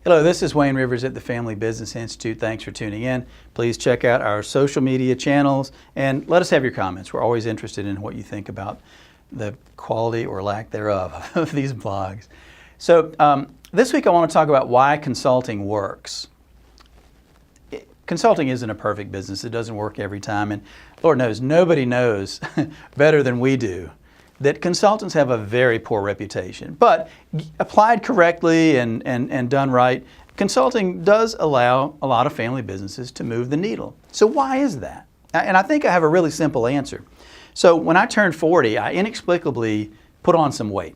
Hello, this is Wayne Rivers at the Family Business Institute. Thanks for tuning in. Please check out our social media channels and let us have your comments. We're always interested in what you think about the quality or lack thereof of these blogs. So this week I want to talk about why consulting works. Consulting isn't a perfect business. It doesn't work every time, and Lord knows nobody knows better than we do that consultants have a very poor reputation. But applied correctly and done right, consulting does allow a lot of family businesses to move the needle. So why is that? And I think I have a really simple answer. So when I turned 40, I inexplicably put on some weight.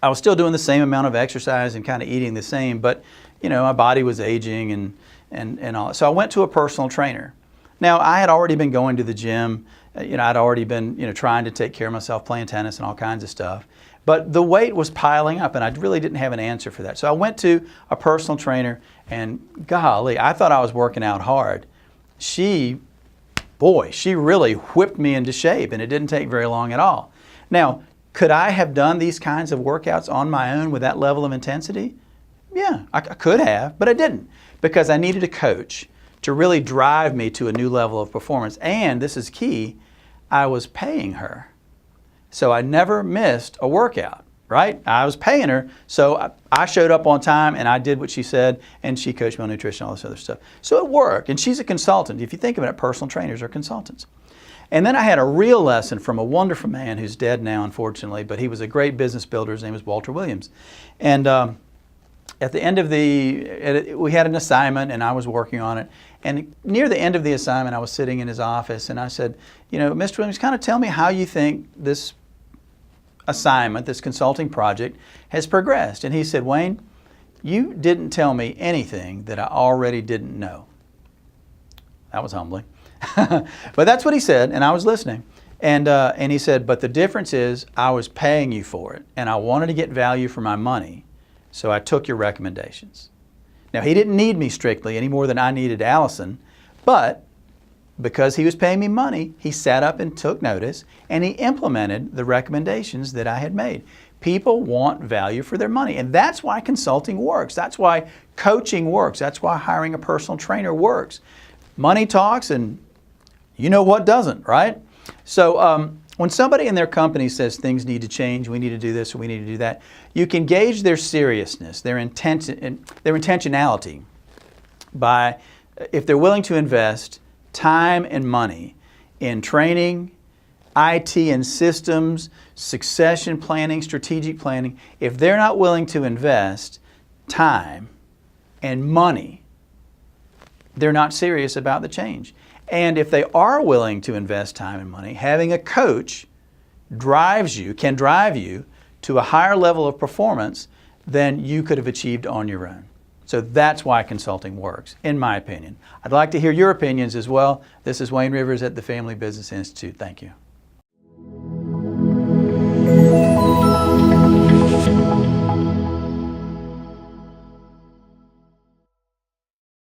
I was still doing the same amount of exercise and kind of eating the same, but you know, my body was aging and all. So I went to a personal trainer. Now, I had already been going to the gym. I'd already been, trying to take care of myself, playing tennis and all kinds of stuff. But the weight was piling up and I really didn't have an answer for that. So I went to a personal trainer and golly, I thought I was working out hard. She really whipped me into shape and it didn't take very long at all. Now, could I have done these kinds of workouts on my own with that level of intensity? Yeah, I could have, but I didn't because I needed a coach to really drive me to a new level of performance. And this is key, I was paying her. So I never missed a workout, right? I was paying her, so I showed up on time and I did what she said and she coached me on nutrition, all this other stuff. So it worked, and she's a consultant. If you think of it, personal trainers are consultants. And then I had a real lesson from a wonderful man who's dead now, unfortunately, but he was a great business builder. His name was Walter Williams. And at the end of we had an assignment and I was working on it. And near the end of the assignment, I was sitting in his office and I said, Mr. Williams, kind of tell me how you think this assignment, this consulting project has progressed. And he said, Wayne, you didn't tell me anything that I already didn't know. That was humbling. But that's what he said, and I was listening. And he said, but the difference is I was paying you for it and I wanted to get value for my money. So I took your recommendations. Now, he didn't need me strictly any more than I needed Allison, but because he was paying me money, he sat up and took notice and he implemented the recommendations that I had made. People want value for their money, and that's why consulting works. That's why coaching works. That's why hiring a personal trainer works. Money talks, and you know what doesn't, right? So when somebody in their company says things need to change, we need to do this or we need to do that, you can gauge their seriousness, their intentionality by if they're willing to invest time and money in training, IT and systems, succession planning, strategic planning. If they're not willing to invest time and money, they're not serious about the change. And if they are willing to invest time and money, having a coach can drive you to a higher level of performance than you could have achieved on your own. So that's why consulting works, in my opinion. I'd like to hear your opinions as well. This is Wayne Rivers at the Family Business Institute. Thank you.